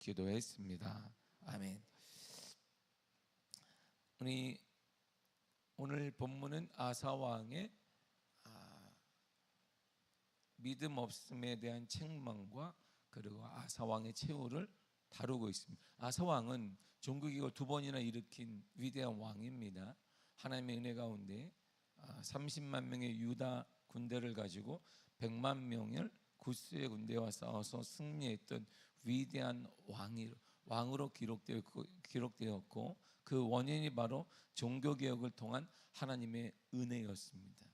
기도했습니다. 아멘. 우리 오늘 본문은 아사 왕의 믿음 없음에 대한 책망과 그리고 아사 왕의 최후를 다루고 있습니다. 아사 왕은 종국이고 두 번이나 일으킨 위대한 왕입니다. 하나님의 은혜 가운데 30만 명의 유다 군대를 가지고 100만 명을 구스의 군대와 싸워서 승리했던 위대한 왕으로 기록되었고 그 원인이 바로 종교개혁을 통한 하나님의 은혜였습니다.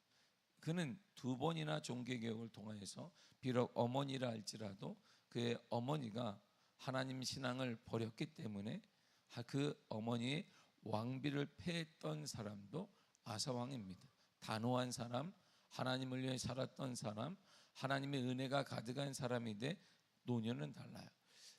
그는 두 번이나 종교개혁을 통해서 비록 어머니라 할지라도 그의 어머니가 하나님 신앙을 버렸기 때문에 그 어머니의 왕비를 패했던 사람도 아사왕입니다. 단호한 사람, 하나님을 위해 살았던 사람, 하나님의 은혜가 가득한 사람인데 노년은 달라요.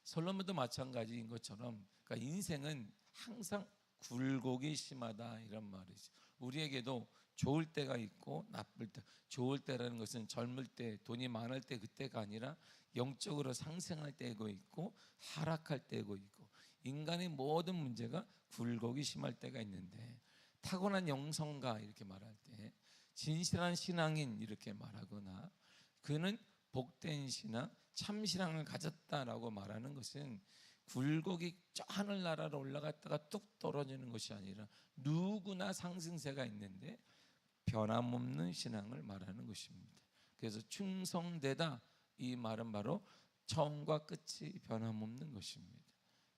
솔로몬도 마찬가지인 것처럼 그러니까 인생은 항상 굴곡이 심하다 이런 말이죠. 우리에게도 좋을 때가 있고 나쁠 때, 좋을 때라는 것은 젊을 때, 돈이 많을 때 그때가 아니라 영적으로 상승할 때고 있고 하락할 때고 있고 인간의 모든 문제가 굴곡이 심할 때가 있는데 타고난 영성가 이렇게 말할 때 진실한 신앙인 이렇게 말하거나 그는 복된 신앙, 참신앙을 가졌다라고 말하는 것은 굴곡이 저 하늘나라로 올라갔다가 뚝 떨어지는 것이 아니라 누구나 상승세가 있는데 변함없는 신앙을 말하는 것입니다. 그래서 충성되다 이 말은 바로 처음과 끝이 변함없는 것입니다.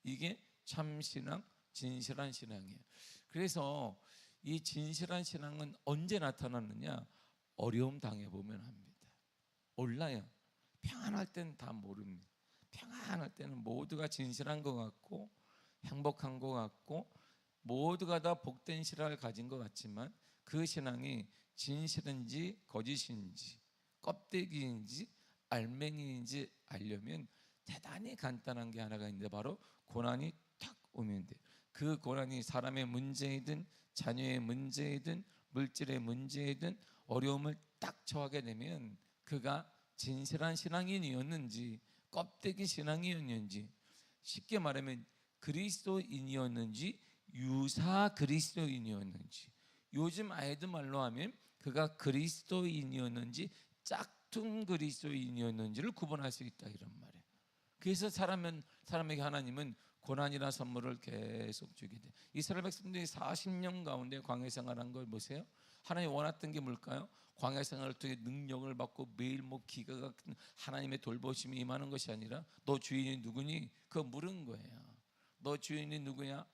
이게 참신앙, 진실한 신앙이에요. 그래서 이 진실한 신앙은 언제 나타나느냐? 어려움 당해보면 합니다. 몰라요. 평안할 때는 다 모릅니다. 평안할 때는 모두가 진실한 것 같고 행복한 것 같고 모두가 다 복된 신앙을 가진 것 같지만 그 신앙이 진실인지 거짓인지 껍데기인지 알맹이인지 알려면 대단히 간단한 게 하나가 있는데 바로 고난이 탁 오면 돼요. 그 고난이 사람의 문제이든 자녀의 문제이든 물질의 문제이든 어려움을 딱 처하게 되면 그가 진실한 신앙인이었는지 껍데기 신앙이었는지 쉽게 말하면 그리스도인이었는지 유사 그리스도인이었는지 요즘 아이들 말로 하면 그가 그리스도인이었는지 짝퉁 그리스도인이었는지를 구분할 수 있다 이런 말이에요. 그래서 사람에게 하나님은 고난이라는 선물을 계속 주게 돼. 이스라엘 백성들이 40년 가운데 광야 생활한 걸 보세요. 하나님이 원했던 게 뭘까요? 광야 생활을 통해 능력을 받고 매일 기가 같은 하나님의 돌보심이 임하는 것이 아니라 너 주인이 누구니? 그거 물은 거예요. 너 주인이 누구냐?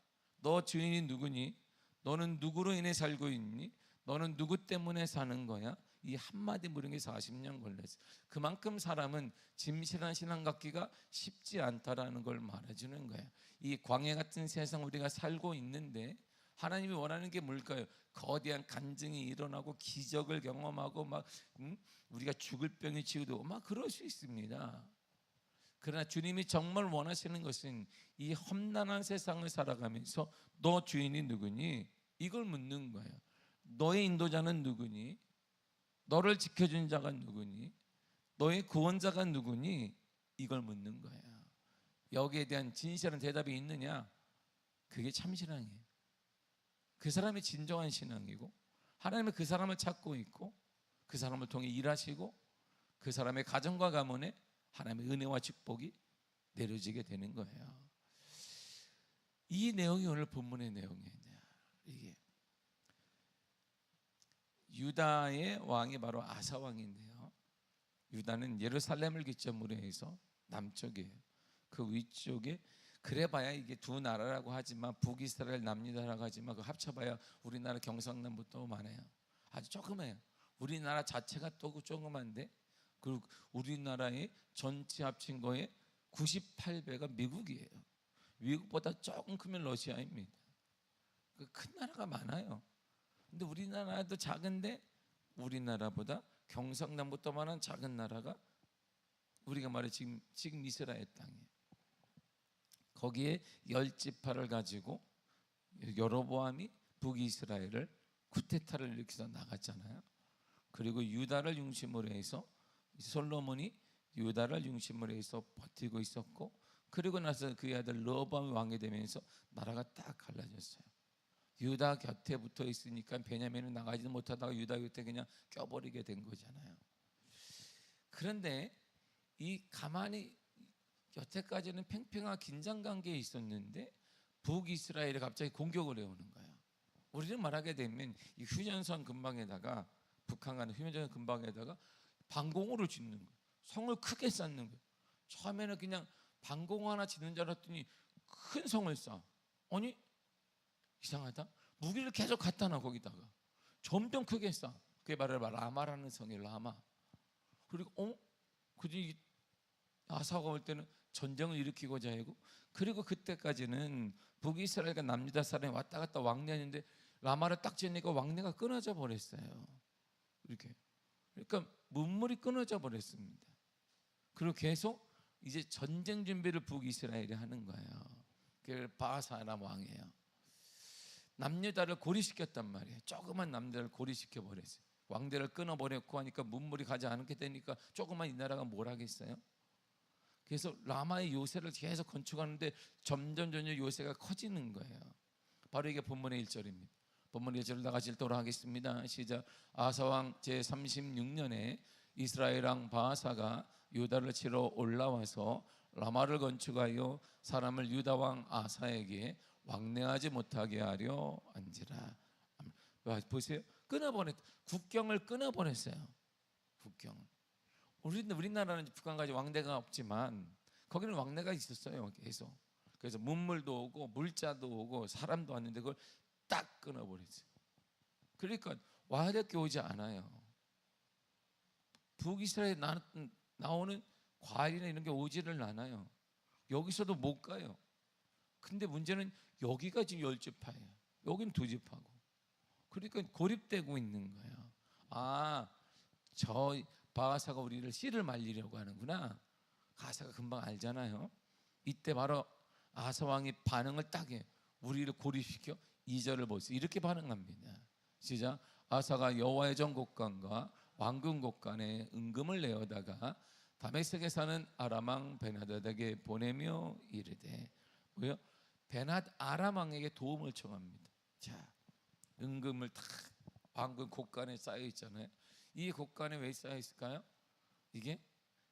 너 주인이 누구니? 너는 누구로 인해 살고 있니? 너는 누구 때문에 사는 거야? 이 한마디 물은 게 40년 걸렸어요. 그만큼 사람은 진실한 신앙 갖기가 쉽지 않다라는 걸 말해주는 거예요. 이 광야 같은 세상 우리가 살고 있는데 하나님이 원하는 게 뭘까요? 거대한 간증이 일어나고 기적을 경험하고 우리가 죽을 병이 치유되고 그럴 수 있습니다. 그러나 주님이 정말 원하시는 것은 이 험난한 세상을 살아가면서 너 주인이 누구니? 이걸 묻는 거예요. 너의 인도자는 누구니? 너를 지켜준 자가 누구니? 너의 구원자가 누구니? 이걸 묻는 거예요. 여기에 대한 진실한 대답이 있느냐? 그게 참신앙이에요. 그 사람이 진정한 신앙이고 하나님은 그 사람을 찾고 있고 그 사람을 통해 일하시고 그 사람의 가정과 가문에 하나님의 은혜와 축복이 내려지게 되는 거예요. 이 내용이 오늘 본문의 내용이에요. 이게 유다의 왕이 바로 아사 왕인데요. 유다는 예루살렘을 기점으로 해서 남쪽이에요. 그 위쪽에 그래봐야 이게 두 나라라고 하지만 북이스라엘 남유다라고 하지만 그 합쳐봐야 우리나라 경상남북도 많아요. 아주 조그매요. 우리나라 자체가 또 조그만데 그리고 우리나라의 전체 합친 거에 98배가 미국이에요. 미국보다 조금 크면 러시아입니다. 큰 나라가 많아요. 근데 우리나라도 작은데 우리나라보다 경상남북도만한 작은 나라가 우리가 말해 지금 이스라엘 땅이에요. 거기에 10지파를 가지고 여로보암이 북이스라엘을 쿠데타를 일으켜서 나갔잖아요. 그리고 유다를 중심으로 해서 솔로몬이 유다를 중심으로 해서 버티고 있었고 그리고 나서 그의 아들 르호보암이 왕이 되면서 나라가 딱 갈라졌어요. 유다 곁에 붙어 있으니까 베냐민은 나가지도 못하다가 유다 곁에 그냥 껴버리게 된 거잖아요. 그런데 이 가만히 여태까지는 팽팽한 긴장 관계에 있었는데 북이스라엘이 갑자기 공격을 해오는 거예요. 우리는 말하게 되면 이 휴전선 근방에다가 북한 가는 휴전선 근방에다가 방공호를 짓는 거예요. 성을 크게 쌓는 거예요. 처음에는 그냥 방공호 하나 짓는 줄 알았더니 큰 성을 쌓아. 아니 이상하다. 무기를 계속 갖다 놔 거기다가 점점 크게 쌓아. 그게 바로 라마라는 성이에요. 라마. 그리고 그뒤 아사가 올 때는 전쟁을 일으키고자 하고, 그리고 그때까지는 북이스라엘과 남유다 사람이 왔다 갔다 왕래했는데 라마를 딱 지으니까 왕래가 끊어져 버렸어요. 이렇게. 그러니까 문물이 끊어져 버렸습니다. 그리고 계속 이제 전쟁 준비를 북이스라엘이 하는 거예요. 그게 바사람 왕이에요. 남유다를 고립시켰단 말이에요. 조그만 남유다를 고립시켜 버렸어요. 왕대를 끊어버렸고 하니까 문물이 가지 않게 되니까 조그만 이 나라가 뭘 하겠어요? 그래서 라마의 요새를 계속 건축하는데 점점 요새가 커지는 거예요. 바로 이게 본문의 1절입니다. 본문의 1절을 다 같이 읽도록 하겠습니다. 시작. 아사왕 제36년에 이스라엘 왕 바아사가 유다를 치러 올라와서 라마를 건축하여 사람을 유다 왕 아사에게 왕래하지 못하게 하려 한지라. 보세요. 끊어보냈다. 국경을 끊어보냈어요. 국경을. 우리나라는 북한까지 왕래가 없지만 거기는 왕래가 있었어요. 계속. 그래서 문물도 오고 물자도 오고 사람도 왔는데 그걸 딱 끊어버렸어요. 그러니까 와야 될 게 오지 않아요. 북이스라엘에 나오는 과일이나 이런 게 오지를 않아요. 여기서도 못 가요. 근데 문제는 여기가 지금 10지파예요. 여긴 2지파고. 그러니까 고립되고 있는 거예요. 저 바아사가 우리를 씨를 말리려고 하는구나. 가사가 금방 알잖아요. 이때 바로 아사 왕이 반응을 딱 해. 우리를 고립시켜. 2절을 보세요. 이렇게 반응합니다. 시작. 아사가 여호와의 전 곡간과 왕궁 곡간에 은금을 내어다가 다메섹에 사는 아람 왕 베나닷에게 보내며 이르되, 뭐요? 아람 왕에게 도움을 청합니다. 자, 은금을 다 왕궁 곡간에 쌓여 있잖아요. 이 곡간에 왜 쌓여 있을까요? 이게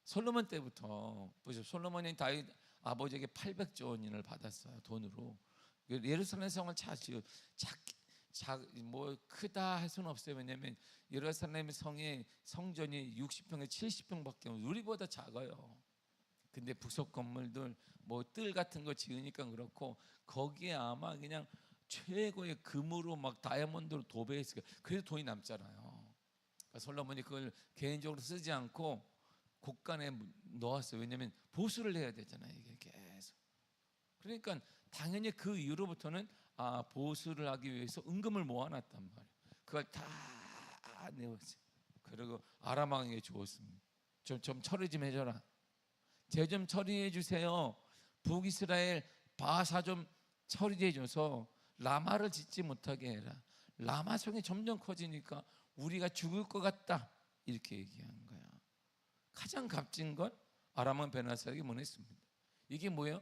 솔로몬 때부터 보죠. 솔로몬이 다윗 아버지에게 800조 원인을 받았어요. 돈으로. 예루살렘 성을 뭐 크다 할 수는 없어요. 왜냐하면 예루살렘 성의 성전이 60평에 70평밖에 없어요. 우리보다 작아요. 근데 부속 건물들 뭐 뜰 같은 거 지으니까 그렇고 거기에 아마 그냥 최고의 금으로 막 다이아몬드로 도배했어요. 그래도 돈이 남잖아요. 그러니까 솔로몬이 그걸 개인적으로 쓰지 않고 곡간에 넣었어요. 왜냐하면 보수를 해야 되잖아요. 이게 계속. 그러니까 당연히 그 이후로부터는 보수를 하기 위해서 은금을 모아놨단 말이에요. 그걸 다 내었어요. 그리고 아람 왕에게 주었습니다. 좀 처리 좀 해줘라. 쟤 좀 처리해 주세요. 북이스라엘 바사 좀 처리해 줘서 라마를 짓지 못하게 해라. 라마 성이 점점 커지니까 우리가 죽을 것 같다. 이렇게 얘기한 거야. 가장 값진 건 아람 왕 베나닷에게 보냈습니다. 이게 뭐예요?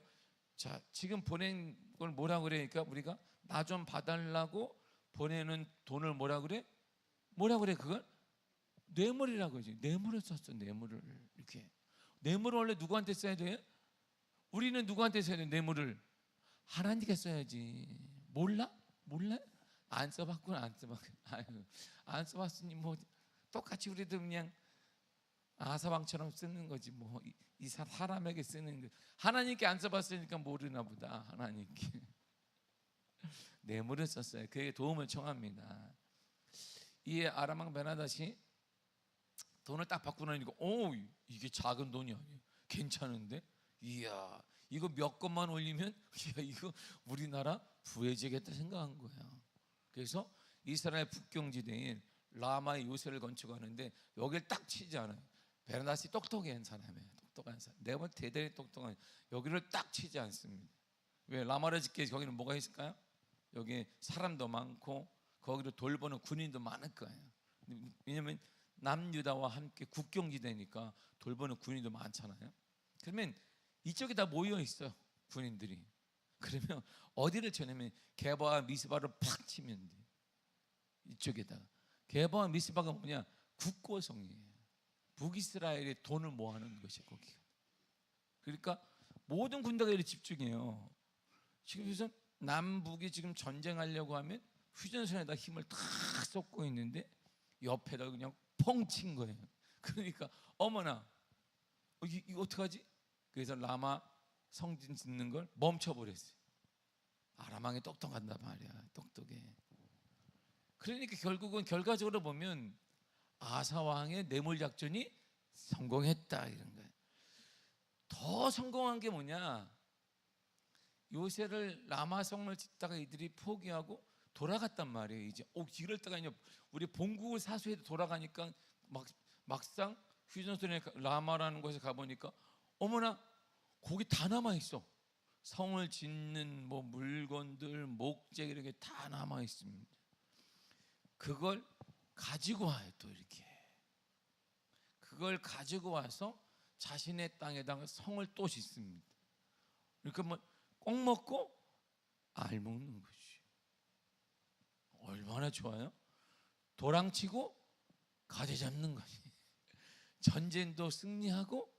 자, 지금 보낸 걸 뭐라 그러니까 우리가 나 좀 봐달라고 보내는 돈을 뭐라 그래? 그걸? 뇌물이라고 하지. 뇌물을 썼어. 뇌물을. 이렇게. 뇌물을 원래 누구한테 써야 돼? 우리는 누구한테 써야 돼? 뇌물을 하나님께 써야지. 몰라? 안 써봤구나. 안 써봤으니 뭐 똑같이 우리도 그냥 아사왕처럼 쓰는 거지. 뭐 이 사람에게 쓰는 거. 하나님께 안 써봤으니까 모르나 보다. 하나님께 뇌물을 썼어요. 그에게 도움을 청합니다. 이에 아람 왕 베나닷이 돈을 딱 받고 나니까 이게 작은 돈이 아니에요. 괜찮은데? 이야, 이거 몇 건만 올리면 이거 우리나라 부해지겠다 생각한 거야. 그래서 이스라엘 북경지대인 라마의 요새를 건축하는데 여기를 딱 치지 않아요. 베나닷이 똑똑한 사람이에요. 똑똑한 사람. 내가 볼 때 대단히 똑똑한. 여기를 딱 치지 않습니다. 왜? 라마를 짓기 위해서 거기는 뭐가 있을까요? 여기 사람도 많고 거기로 돌보는 군인도 많을 거예요. 왜냐하면 남유다와 함께 국경지대니까 돌보는 군인도 많잖아요. 그러면 이쪽에 다 모여 있어요, 군인들이. 그러면 어디를 쳐내면 게바와 미스바를 팍 치면 돼. 이쪽에다가. 게바와 미스바가 뭐냐? 국고성이에요. 북이스라엘의 돈을 모아놓은 것이 거기가. 그러니까 모든 군대가 이렇게 집중해요. 지금 그래서 남북이 지금 전쟁하려고 하면 휴전선에다 힘을 다 쏟고 있는데 옆에다 그냥 펑 친 거예요. 그러니까 어머나 이거 어떡하지? 그래서 라마 성진 짓는 걸 멈춰버렸어요. 아람왕이 똑똑한단 말이야. 똑똑해. 그러니까 결국은 결과적으로 보면 아사왕의 뇌물작전이 성공했다 이런 거예요. 더 성공한 게 뭐냐? 요새를 라마성을 짓다가 이들이 포기하고 돌아갔단 말이에요. 이제 이럴 때가 이제 우리 본국을 사수해도 돌아가니까 막상 휴전선에 라마라는 곳에 가보니까 어머나 거기 다 남아 있어. 성을 짓는 뭐 물건들, 목재 이런 게 다 남아 있습니다. 그걸 가지고 와요. 또 이렇게 그걸 가지고 와서 자신의 땅에다가 성을 또 짓습니다. 그러니까 뭐 꼭 먹고 알 먹는 것이 얼마나 좋아요? 도랑치고 가재 잡는 것이 전쟁도 승리하고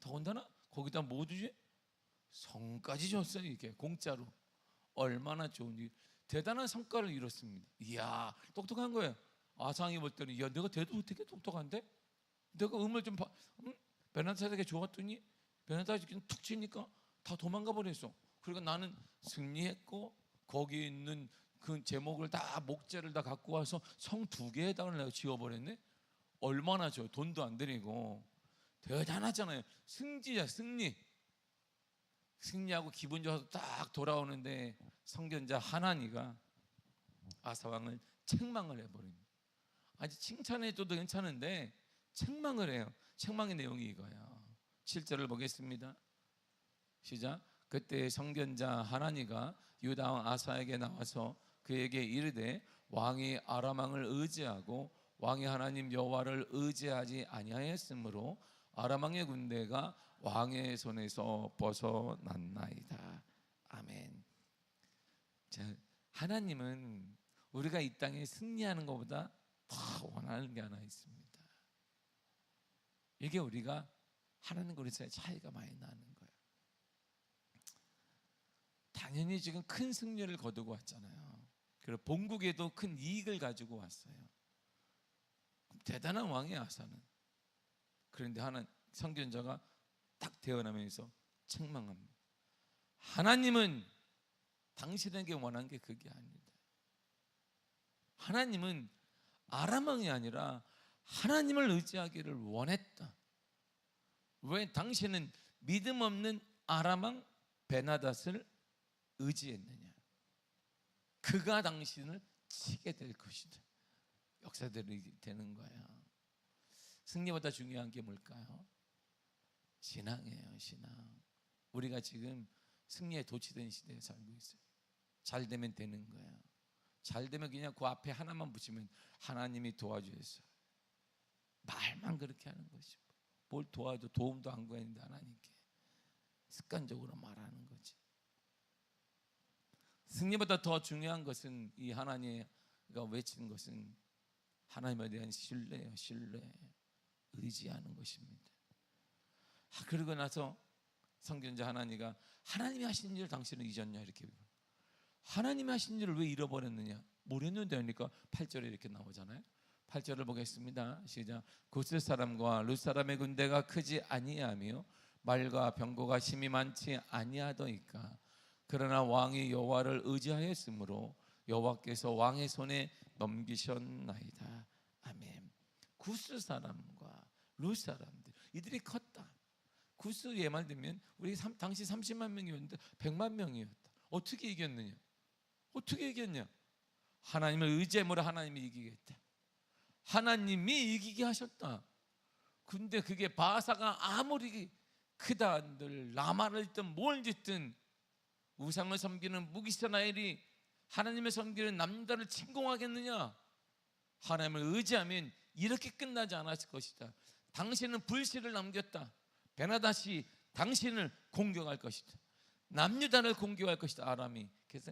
더군다나 거기다 뭐 주지? 성까지 줬어요. 이게 공짜로. 얼마나 좋은 일, 대단한 성과를 이뤘습니다. 이야, 똑똑한 거예요. 아상이 볼 때는 야, 내가 대도 어떻게 똑똑한데? 내가 음을 좀 베나다에게 줘봤더니 베나다가 툭 치니까 다 도망가 버렸어. 그러니까 나는 승리했고 거기 있는 그 제목을 다 목재를 다 갖고 와서 성 2개에다가 내가 지어버렸네. 얼마나 좋아요. 돈도 안 들이고 대단하잖아요. 승지야, 승리하고 기분 좋아서 딱 돌아오는데 선견자 하나니가 아사왕을 책망을 해버립니다. 아직 칭찬해줘도 괜찮은데 책망을 해요. 책망의 내용이 이거야. 7절을 보겠습니다. 시작. 그때 선견자 하나니가 유다 왕 아사에게 나와서 그에게 이르되 왕이 아람 왕을 의지하고 왕이 하나님 여호와를 의지하지 아니하였으므로 아람 왕의 군대가 왕의 손에서 벗어났나이다. 아멘. 자, 하나님은 우리가 이 땅에 승리하는 것보다 더 원하는 게 하나 있습니다. 이게 우리가 하나님과 우리 사이의 차이가 많이 나는 거예요. 당연히 지금 큰 승리를 거두고 왔잖아요. 그리고 본국에도 큰 이익을 가지고 왔어요. 대단한 왕이에요, 아사는. 그런데 하나 선견자가 딱 태어나면서 책망합니다. 하나님은 당신에게 원한 게 그게 아니다. 하나님은 아람 왕이 아니라 하나님을 의지하기를 원했다. 왜 당신은 믿음 없는 아람 왕 베나닷을 의지했느냐? 그가 당신을 치게 될 것이다. 역사대로 되는 거야. 승리보다 중요한 게 뭘까요? 신앙이에요. 신앙. 우리가 지금 승리에 도취된 시대에 살고 있어요. 잘 되면 되는 거야. 잘 되면 그냥 그 앞에 하나만 붙이면 하나님이 도와주겠어요. 말만 그렇게 하는 것이 뭘 도와도 도움도 안 구했는데 하나님께 습관적으로 말하는 거지. 승리보다 더 중요한 것은 이 하나님과 외치는 것은 하나님에 대한 신뢰예요. 신뢰, 의지하는 것입니다. 그러고 나서 선견자 하나니가 하나님이 하신 일을 당신은 잊었냐 이렇게. 하나님이 하신 일을 왜 잃어버렸느냐? 모르는데 하니까 8절에 이렇게 나오잖아요. 8절을 보겠습니다. 시작. 구스 사람과 룻 사람의 군대가 크지 아니하며 말과 병거가 심히 많지 아니하더이까. 그러나 왕이 여호와를 의지하였으므로 여호와께서 왕의 손에 넘기셨나이다. 아멘. 구스 사람과 룻 사람들 이들이 컸다. 구스 예말 들면 우리 당시 30만 명이었는데 100만 명이었다. 어떻게 이겼느냐? 어떻게 이겼냐? 하나님을 의지함으로 하나님이 이기겠다. 하나님이 이기게 하셨다. 근데 그게 바사가 아무리 크다 한들 라마를 짓든 뭘 짓든 우상을 섬기는 무기스라엘이 하나님을 섬기는 남자를 침공하겠느냐? 하나님을 의지하면 이렇게 끝나지 않았을 것이다. 당신은 불씨를 남겼다. 베나닷이 당신을 공격할 것이다. 남유다를 공격할 것이다. 아람이. 그래서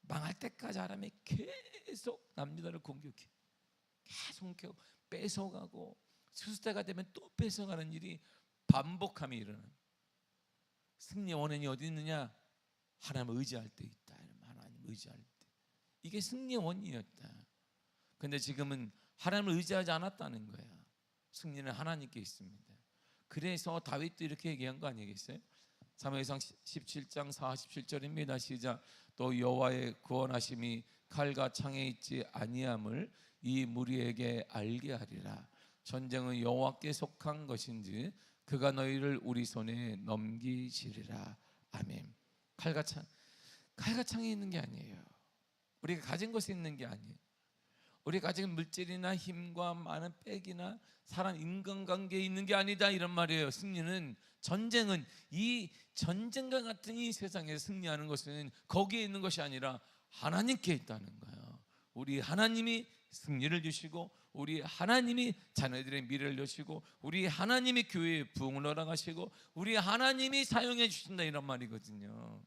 망할 때까지 아람이 계속 남유다를 공격해. 계속 뺏어가고 수수대가 되면 또 뺏어가는 일이 반복함이 일어나는. 승리의 원인이 어디 있느냐? 하나님을 의지할 때 있다. 하나님 의지할 때. 이게 승리의 원인이었다. 근데 지금은 하나님을 의지하지 않았다는 거야. 승리는 하나님께 있습니다. 그래서 다윗도 이렇게 얘기한 거 아니겠어요? 사무엘상 17장 47절입니다. 시작. 또 여호와의 구원하심이 칼과 창에 있지 아니함을 이 무리에게 알게 하리라. 전쟁은 여호와께 속한 것인지 그가 너희를 우리 손에 넘기시리라. 아멘. 칼과 창에 있는 게 아니에요. 우리가 가진 것에 있는 게 아니에요. 우리가 가진 물질이나 힘과 많은 빽이나 사람 인간관계에 있는 게 아니다, 이런 말이에요. 승리는, 전쟁은, 이 전쟁과 같은 이 세상에서 승리하는 것은 거기에 있는 것이 아니라 하나님께 있다는 거예요. 우리 하나님이 승리를 주시고, 우리 하나님이 자녀들의 미래를 주시고, 우리 하나님이 교회에 부흥을 허락하시고, 우리 하나님이 사용해 주신다, 이런 말이거든요.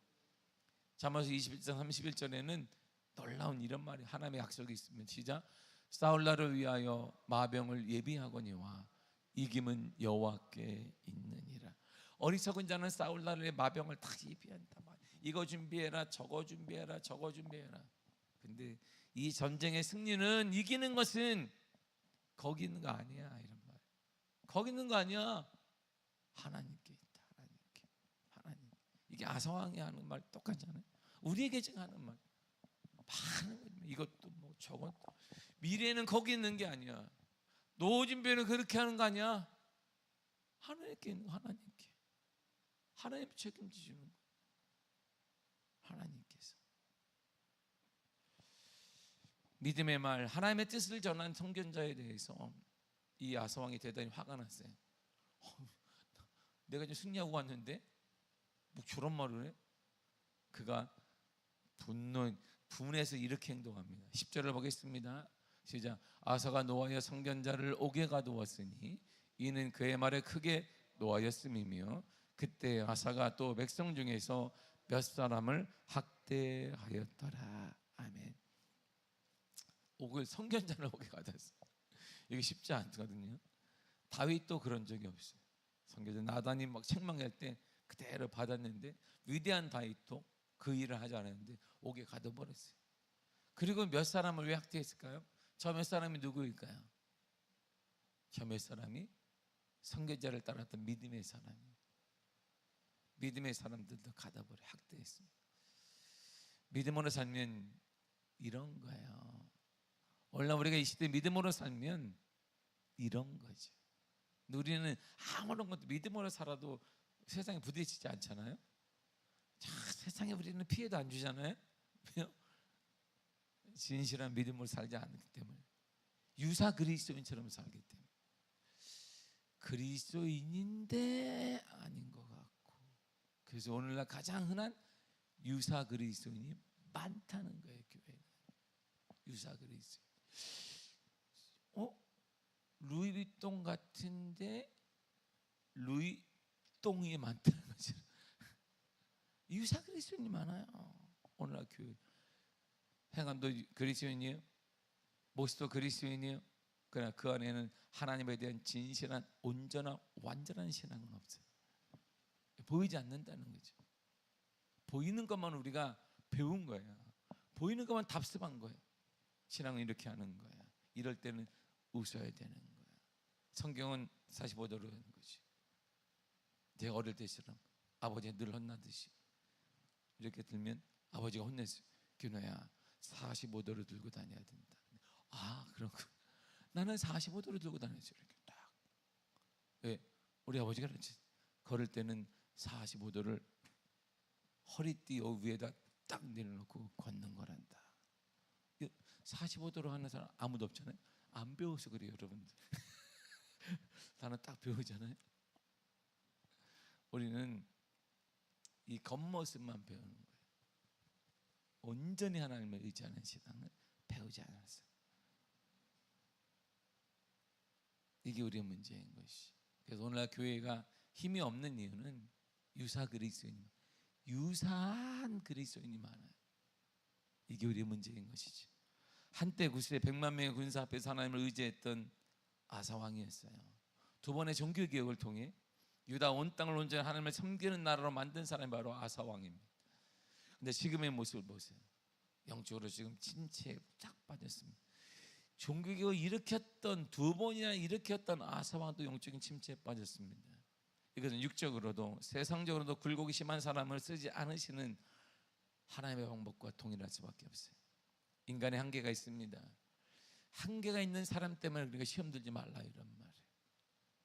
잠언서 21장 31절에는 놀라운 이런 말이, 하나님의 약속이 있습니다. 시작. 싸울 날을 위하여 마병을 예비하거니와 이김은 여호와께 있느니라. 어리석은 자는 싸울 날에 마병을 다 예비한다. 이거 준비해라, 저거 준비해라, 저거 준비해라. 근데 이 전쟁의 승리는, 이기는 것은 거기 있는 거 아니야, 이런 말. 거기 있는 거 아니야. 하나님께 있다. 하나님께. 하나님. 이게 아사왕이 하는 말 똑같잖아요. 우리에게 지금 하는 말. 많은 이것도 뭐 저것도. 미래는 거기 있는 게 아니야. 노후 준비는 그렇게 하는 거 아니야. 하나님께 있는 거, 하나님께. 하나님 책임지시는 거. 하나님께서. 믿음의 말, 하나님의 뜻을 전한 선견자에 대해서 이 아사왕이 대단히 화가 났어요. 내가 이제 승리하고 왔는데 뭐 저런 말을 해? 그가 분해서 이렇게 행동합니다. 10절을 보겠습니다. 시작. 아사가 노하여 선견자를 옥에 가두었으니 이는 그의 말에 크게 노하였음이며 그때 아사가 또 백성 중에서 몇 사람을 학대하였더라. 아멘. 옥을, 선견자를 옥에 가뒀어요. 이게 쉽지 않거든요. 다윗도 그런 적이 없어요. 선견자 나단이 막 책망할 때 그대로 받았는데, 위대한 다윗도 그 일을 하지 않았는데 옥에 가둬버렸어요. 그리고 몇 사람을 왜 학대했을까요? 저 몇 사람이 누구일까요? 저 몇 사람이 선견자를 따랐던 믿음의 사람이에요. 믿음의 사람들도 가둬버려 학대했습니다. 믿음으로 살면 이런 거예요. 원래 우리가 이 시대 믿음으로 살면 이런 거죠. 우리는 아무런 것도 믿음으로 살아도 세상에 부딪히지 않잖아요. 자, 세상에 우리는 피해도 안 주잖아요. 왜요? 진실한 믿음으로 살지 않기 때문에. 유사 그리스도인처럼 살기 때문에. 그리스도인인데 아닌 것 같고. 그래서 오늘날 가장 흔한 유사 그리스도인이 많다는 거예요. 교회는. 유사 그리스도인. 루이비통 같은데 루이똥이 많다는 거죠. 유사 그리스도인이 많아요. 오늘날 교회. 행함도 그리스도인이에요. 모습도 그리스도인이에요. 그러나 그 안에는 하나님에 대한 진실한, 온전한, 완전한 신앙은 없어요. 보이지 않는다는 거죠. 보이는 것만 우리가 배운 거예요. 보이는 것만 답습한 거예요. 신앙은 이렇게 하는 거야. 이럴 때는 웃어야 되는 거야. 성경은 45도로 하는 거지. 제가 어릴 때처럼 아버지가 늘 혼나듯이 이렇게 들면 아버지가 혼냈어요. 규노야, 45도로 들고 다녀야 된다. 아, 그렇군. 나는 45도로 들고 다녔어요. 이렇게 딱. 왜? 우리 아버지가 그랬지. 걸을 때는 45도를 허리띠 위에다 딱 내려놓고 걷는 거란다. 45도로 하는 사람 아무도 없잖아요. 안 배워서 그래요, 여러분들. 나는 딱 배우잖아요. 우리는 이 겉모습만 배우는 거예요. 온전히 하나님을 의지하는 신앙을 배우지 않았어요. 이게 우리의 문제인 것이. 그래서 오늘날 교회가 힘이 없는 이유는 유사 그리스도인이, 유사한 그리스도인이 많아요. 이게 우리의 문제인 것이죠. 한때 구스의 100만 명의 군사 앞에서 하나님을 의지했던 아사 왕이었어요. 두 번의 종교 개혁을 통해 유다 온 땅을 온전히 하나님을 섬기는 나라로 만든 사람이 바로 아사 왕입니다. 근데 지금의 모습을 보세요. 영적으로 지금 침체에 쫙 빠졌습니다. 종교 개혁을 일으켰던, 두 번이나 일으켰던 아사 왕도 영적인 침체에 빠졌습니다. 이것은 육적으로도 세상적으로도 굴곡이 심한 사람을 쓰지 않으시는 하나님의 방법과 동일할 수밖에 없어요. 인간의 한계가 있습니다. 한계가 있는 사람 때문에 우리가 시험 들지 말라 이런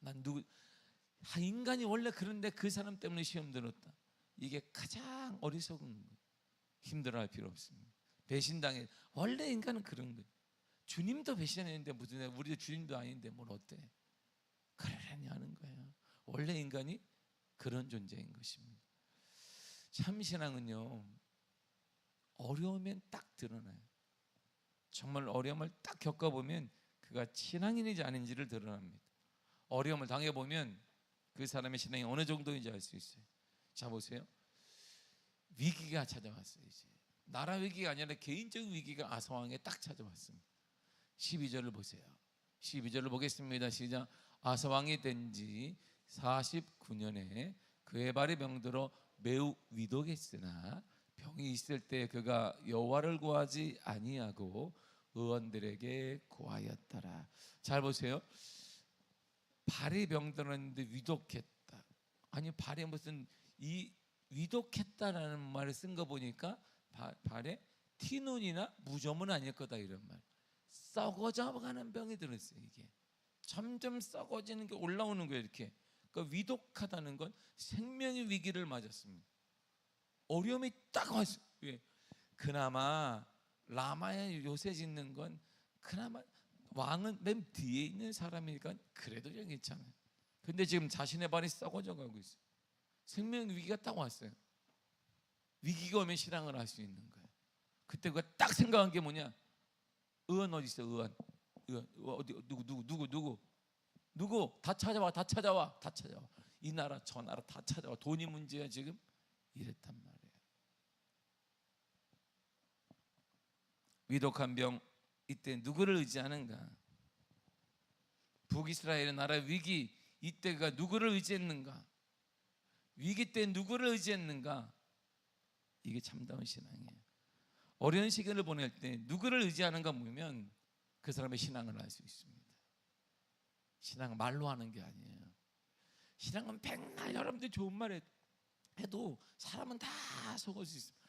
말이에요. 인간이 원래 그런데 그 사람 때문에 시험 들었다. 이게 가장 어리석은 거예요. 힘들어할 필요 없습니다. 배신당해. 원래 인간은 그런 거예요. 주님도 배신했는데 무슨 우리도 주님도 아닌데 뭘 어때? 그러려니 하는 거예요. 원래 인간이 그런 존재인 것입니다. 참 신앙은요, 어려우면 딱 드러나요. 정말 어려움을 딱 겪어보면 그가 신앙인인지 아닌지를 드러납니다. 어려움을 당해보면 그 사람의 신앙이 어느 정도인지 알 수 있어요. 자 보세요. 위기가 찾아왔어요. 이제 나라 위기가 아니라 개인적인 위기가 아사왕에 딱 찾아왔습니다. 12절을 보세요. 12절을 보겠습니다. 시작. 아사왕이 된 지 49년에 그의 발이 병들어 매우 위독했으나 병이 있을 때 그가 여호와를 구하지 아니하고 의원들에게 구하였더라. 잘 보세요. 발이 병들었는데 위독했다. 아니 발에 무슨 이 위독했다라는 말을 쓴 거 보니까 발에 티눈이나 무좀은 아닐 거다 이런 말. 썩어져가는 병이 들었어요. 이게 점점 썩어지는 게 올라오는 거예요. 이렇게. 그러니까 위독하다는 건 생명의 위기를 맞았습니다. 어려움이 딱 왔어요. 왜? 그나마 라마의 요새 짓는 건 그나마 왕은 맨 뒤에 있는 사람이니까 그래도 좀 괜찮아요. 근데 지금 자신의 발이 썩어져 가고 있어요. 생명 위기가 딱 왔어요. 위기가 오면 신앙을 할 수 있는 거예요. 그때 그가 딱 생각한 게 뭐냐? 의원 어디 있어? 의원 어디 누구 다 찾아와. 이 나라 저 나라 다 찾아와. 돈이 문제야 지금. 이랬단 말이에요. 위독한 병, 이때 누구를 의지하는가? 북이스라엘의 나라 위기, 이때가 누구를 의지했는가? 위기 때 누구를 의지했는가? 이게 참다운 신앙이에요. 어려운 시간을 보낼 때 누구를 의지하는가 보면 그 사람의 신앙을 알 수 있습니다. 신앙은 말로 하는 게 아니에요. 신앙은 백날 여러분들이 좋은 말 해도 사람은 다 속을 수 있습니다.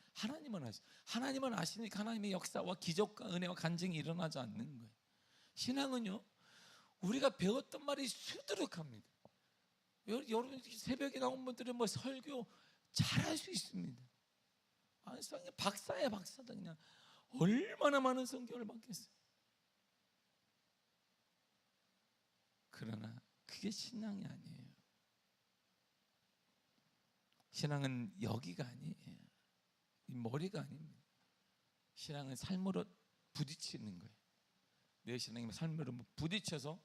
하나님은 아시니까 하나님의 역사와 기적과 은혜와 간증이 일어나지 않는 거예요. 신앙은요, 우리가 배웠던 말이 수두룩합니다. 여러분 새벽에 나온 분들은 뭐 설교 잘할 수 있습니다. 박사야 박사다. 그냥 얼마나 많은 성경을 받겠어요. 그러나 그게 신앙이 아니에요. 신앙은 여기가 아니에요. 이 머리가 아닙니다. 신앙은 삶으로 부딪히는 거예요. 내 신앙이 삶으로 부딪혀서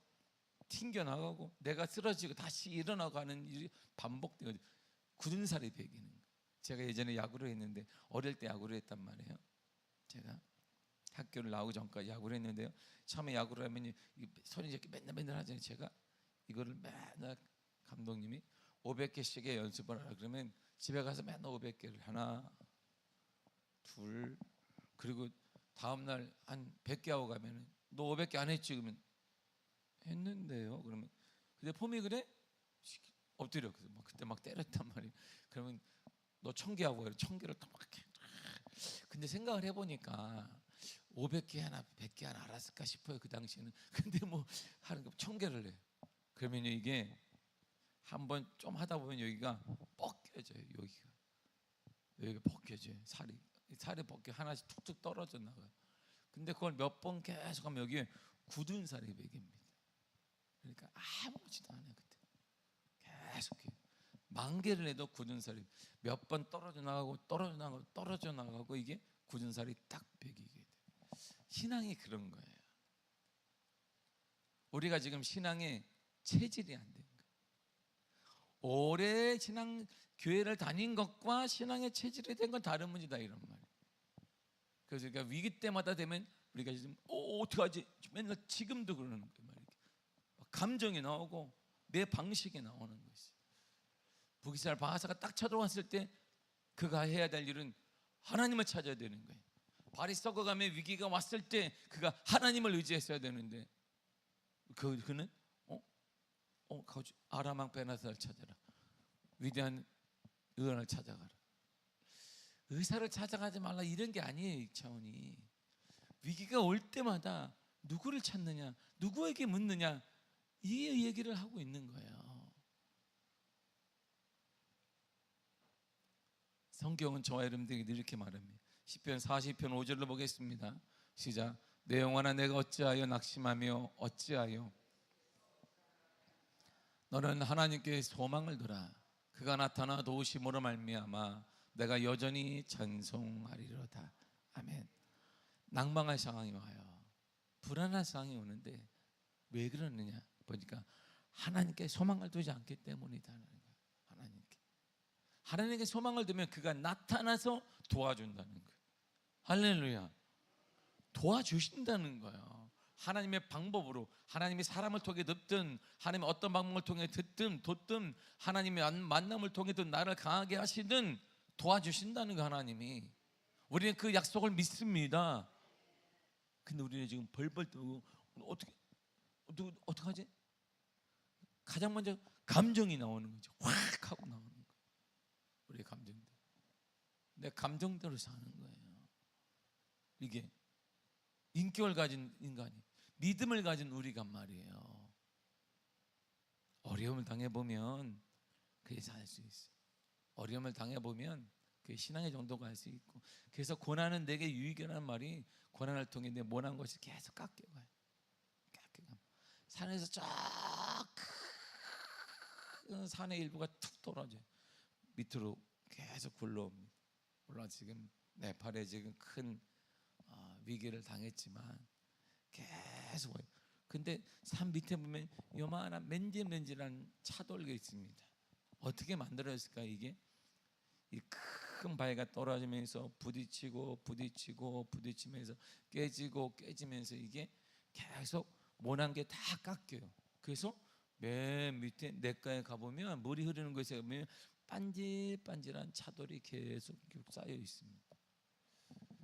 튕겨나가고 내가 쓰러지고 다시 일어나고 하는 일이 반복되고 굳은 살이 배기는 거예요. 제가 예전에 야구를 했는데 어릴 때 야구를 했단 말이에요. 제가 학교를 나오기 전까지 야구를 했는데요. 처음에 야구를 하면 손이 이렇게 맨날 하잖아요. 제가 이거를 맨날 감독님이 500개씩의 연습을 하라 그러면 집에 가서 맨날 500개를 하나 둘 그리고 다음날 한 100개 하고 가면 너 500개 안 했지? 그러면 했는데요. 그러면 근데 폼이 그래? 엎드려. 그래서 그때 막 때렸단 말이에요. 그러면 너 1000개 하고 그래. 1000개를 딱 막 해. 근데 생각을 해보니까 500개 하나 100개 하나 알았을까 싶어요. 그 당시에는. 근데 뭐 하는 거 1000개를 해. 그러면 이게 한번 좀 하다 보면 여기가 벗겨져요. 여기가 벗겨져요. 살이 벗겨 하나씩 툭툭 떨어져 나가요. 근데 그걸 몇 번 계속 하면 여기에 굳은 살이 배깁니다. 그러니까 아무렇지도 않아요. 그때 계속해요. 10,000개를 해도 굳은 살이 몇 번 떨어져 나가고 이게 굳은 살이 딱 배기게 돼요. 신앙이 그런 거예요. 우리가 지금 신앙의 체질이 안 된 거예요. 오래 신앙 교회를 다닌 것과 신앙의 체질이 된 건 다른 문제다 이런 말이에요. 그래서 그러니까 위기 때마다 되면 우리가 지금 어떡하지? 맨날 지금도 그러는 거예요. 감정이 나오고 내 방식이 나오는 것이. 부기살 바하사가 딱 쳐들어왔을 때 그가 해야 될 일은 하나님을 찾아야 되는 거예요. 발이 썩어가며 위기가 왔을 때 그가 하나님을 의지했어야 되는데 그는 아람 왕 베나사를 찾아라. 위대한 의원을 찾아가라. 의사를 찾아가지 말라 이런 게 아니에요. 이 차원이. 위기가 올 때마다 누구를 찾느냐, 누구에게 묻느냐, 이 얘기를 하고 있는 거예요. 성경은 저와 여러분들에게 이렇게 말합니다. 시편 40편 5절로 보겠습니다. 시작. 내 영혼아 내가 어찌하여 낙심하며 어찌하여 너는 하나님께 소망을 두라. 그가 나타나 도우심으로 말미암아 내가 여전히 찬송하리로다. 아멘. 낭망할 상황이 와요. 불안한 상황이 오는데 왜 그러느냐 보니까 하나님께 소망을 두지 않기 때문이다. 하나님께 소망을 두면 그가 나타나서 도와준다는 거예요. 할렐루야. 도와주신다는 거예요. 하나님의 방법으로, 하나님이 사람을 통해 듣든 하나님의 어떤 방법을 통해 듣든 돋든 하나님의 만남을 통해든 나를 강하게 하시든 도와주신다는 거. 하나님이 우리는 그 약속을 믿습니다. 근데 우리는 지금 벌벌 떨고 어떡하지? 가장 먼저 감정이 나오는 거죠. 확 하고 나오는 거예요. 우리의 감정들. 내 감정대로 사는 거예요. 이게 인격을 가진 인간이, 믿음을 가진 우리가 말이에요. 어려움을 당해보면 그게 살 수 있어요. 어려움을 당해보면 그 신앙의 정도가 할 수 있고. 그래서 고난은 내게 유익이라는 말이 고난을 통해 내 못한 것이 계속 깎여가요. 깎여가요. 산에서 쫙 큰 산의 일부가 툭 떨어져요. 밑으로 계속 굴러옵니다. 물론 지금 네팔에 지금 큰 위기를 당했지만 계속 와요. 근데 산 밑에 보면 요만한 맨질맨질한 차돌가 있습니다. 어떻게 만들어졌을까? 이게 이 큰 바위가 떨어지면서 부딪히면서 깨지면서 이게 계속 모난 게 다 깎여요. 그래서 맨 밑에 냇가에 가보면 물이 흐르는 곳에 보면 반질반질한 차돌이 계속 쌓여 있습니다.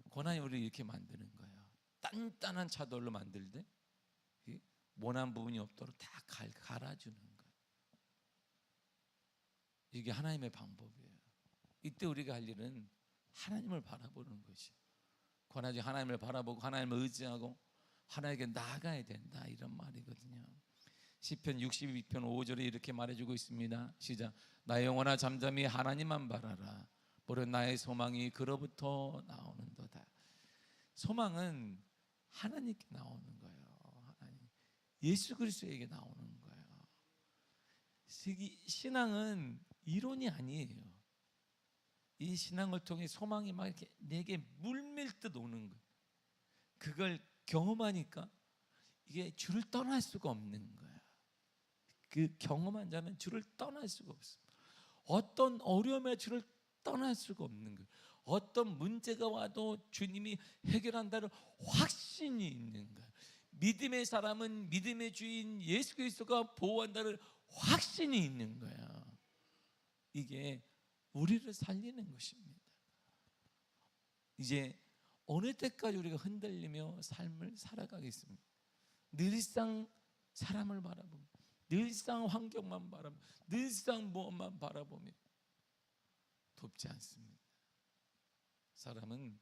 고난이 우리를 이렇게 만드는 거예요. 단단한 차돌로 만들 때 모난 부분이 없도록 다 갈아주는 거예요. 이게 하나님의 방법이에요. 이때 우리가 할 일은 하나님을 바라보는 것이에요. 고난이 하나님을 바라보고 하나님을 의지하고 하나님께 나아가야 된다 이런 말이거든요. 시편 62편 5절에 이렇게 말해주고 있습니다. 시작. 나의 영혼아 잠잠히 하나님만 바라라. 보려 나의 소망이 그로부터 나오는도다. 소망은 하나님께 나오는 거예요. 하나님. 예수 그리스도에게 나오는 거예요. 신앙은 이론이 아니에요. 이 신앙을 통해 소망이 막 이렇게 내게 물밀듯 오는 거예요. 그걸 경험하니까 이게 주를 떠날 수가 없는 거예요. 그 경험한 자는 주를 떠날 수가 없습니다. 어떤 어려움에 주를 떠날 수가 없는 거예요. 어떤 문제가 와도 주님이 해결한다는 확신이 있는 거예요. 믿음의 사람은 믿음의 주인 예수 그리스도가 보호한다는 확신이 있는 거예요. 이게 우리를 살리는 것입니다. 이제 어느 때까지 우리가 흔들리며 삶을 살아가겠습니까? 늘상 사람을 바라보며, 늘상 환경만 바라보며, 늘상 무엇만 바라보며 돕지 않습니다. 사람은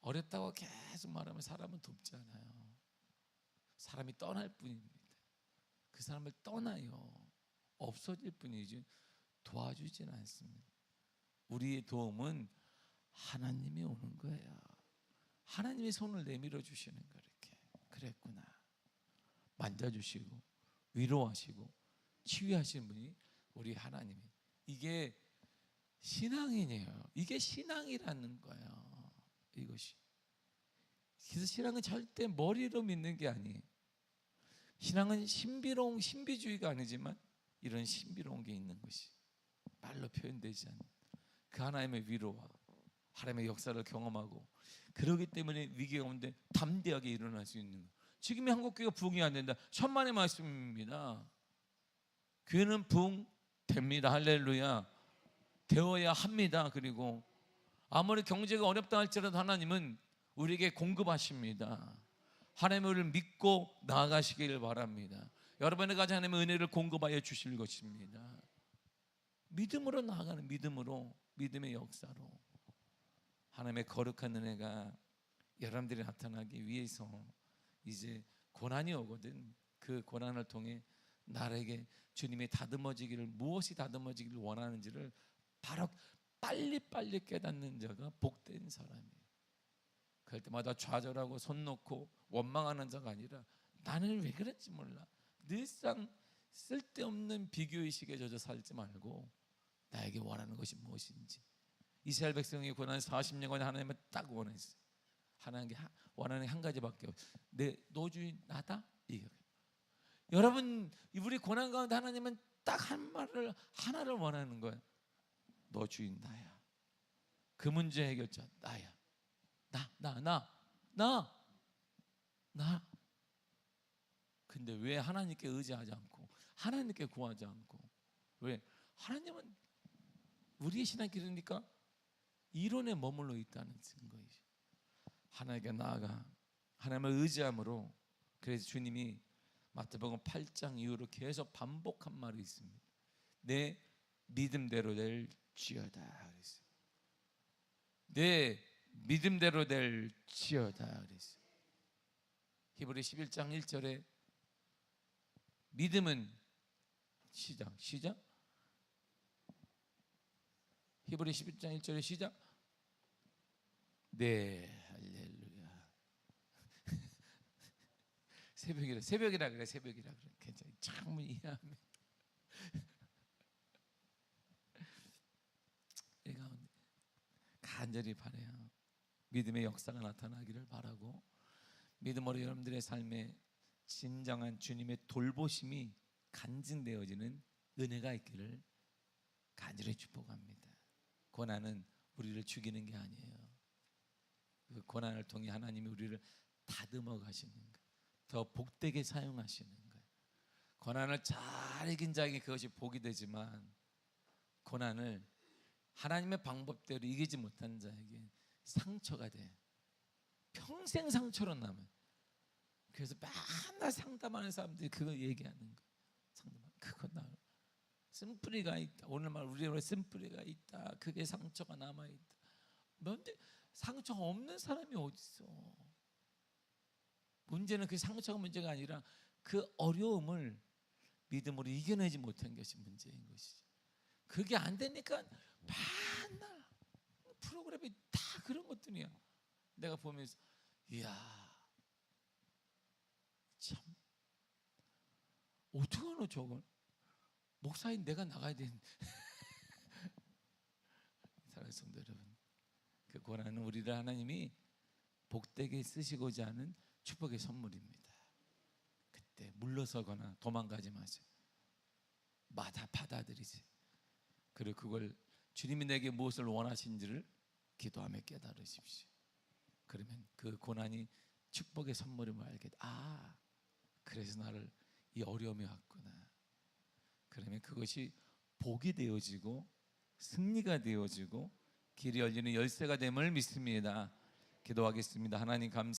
어렵다고 계속 말하면 사람은 돕지 않아요. 사람이 떠날 뿐입니다. 그 사람을 떠나요. 없어질 뿐이지 도와주지는 않습니다. 우리의 도움은 하나님이 오는 거예요. 하나님의 손을 내밀어 주시는 거. 이렇게 그랬구나. 만져주시고 위로하시고 치유하시는 분이 우리 하나님이. 이게 신앙이에요. 이게 신앙이라는 거예요. 이것이. 그래서 신앙은 절대 머리로 믿는 게 아니에요. 신앙은 신비주의가 아니지만 이런 신비로운 게 있는 것이. 말로 표현되지 않는 그 하나님의 위로와 하나님의 역사를 경험하고, 그러기 때문에 위기 가운데 담대하게 일어날 수 있는 거예요. 지금의 한국교회가 부흥이 안 된다, 천만의 말씀입니다. 교회는 부흥됩니다. 할렐루야. 되어야 합니다. 그리고 아무리 경제가 어렵다 할지라도 하나님은 우리에게 공급하십니다. 하나님을 우리를 믿고 나아가시기를 바랍니다. 여러분의 가진 하나님의 은혜를 공급하여 주실 것입니다. 믿음으로 나아가는, 믿음으로, 믿음의 역사로 하나님의 거룩한 은혜가 여러분들이 나타나기 위해서 이제 고난이 오거든. 그 고난을 통해 나에게 주님이 다듬어지기를, 무엇이 다듬어지기를 원하는지를 바로 빨리빨리 깨닫는 자가 복된 사람이에요. 그럴 때마다 좌절하고 손 놓고 원망하는 자가 아니라, 나는 왜 그런지 몰라, 늘상 쓸데없는 비교의식에 젖어 살지 말고 나에게 원하는 것이 무엇인지. 이스라엘 백성이 고난 40년간 하나님을 딱 원했어요. 하나님께 원하는 한 가지밖에 없어요. 내 노주인 나다. 이게 여러분, 우리 고난 가운데 하나님은 딱 한 말을, 하나를 원하는 거예요. 너 주인 나야. 그 문제 해결자 나야. 나. 근데 왜 하나님께 의지하지 않고 하나님께 구하지 않고, 왜? 하나님은 우리의 신앙길이니까 이론에 머물러 있다는 증거이죠. 하나님께 나아가 하나님을 의지함으로. 그래서 주님이 마태복음 8장 이후로 계속 반복한 말이 있습니다. 내 믿음대로 될지어다 그랬어요. 내 믿음대로 될지어다 그랬어요. 히브리 11장 1절에 믿음은 시작. 히브리 11장 1절에 시작. 네, 할렐루야. 새벽이라 그래. 괜찮아. 창문 이해하면. 이 가운데 간절히 바라요. 믿음의 역사가 나타나기를 바라고, 믿음으로 여러분들의 삶에 진정한 주님의 돌보심이 간증되어지는 은혜가 있기를 간절히 축복합니다. 고난은 우리를 죽이는 게 아니에요. 그 고난을 통해 하나님이 우리를 다듬어 가시는 거예요. 더 복되게 사용하시는 거예요. 고난을 잘 이긴 자에게 그것이 복이 되지만, 고난을 하나님의 방법대로 이기지 못한 자에게 상처가 돼. 평생 상처로 남아요. 그래서 맨날 상담하는 사람들이 그거 얘기하는 거예요. 상담하는, 그거 나 쓴뿌리가 있다. 오늘날 우리의 쓴뿌리가 있다. 그게 상처가 남아 있다. 그런데 상처 없는 사람이 어디 있어? 문제는 그 상처가 문제가 아니라 그 어려움을 믿음으로 이겨내지 못한 것이 문제인 것이죠. 그게 안 되니까 맨날 프로그램이 다 그런 것들이야. 내가 보면서 이야, 참 어떻게 하노 저걸? 목사인 내가 나가야 되는. 사랑하는 성도 여러분, 그 고난은 우리를 하나님이 복되게 쓰시고자 하는 축복의 선물입니다. 그때 물러서거나 도망가지 마세요. 받아들이세요. 그리고 그걸 주님이 내게 무엇을 원하신지를 기도하며 깨달으십시오. 그러면 그 고난이 축복의 선물임을 알게 돼. 그래서 나를 이 어려움이 왔구나. 그러면 그것이 복이 되어지고 승리가 되어지고 길이 열리는 열쇠가 됨을 믿습니다. 기도하겠습니다. 하나님 감사합니다.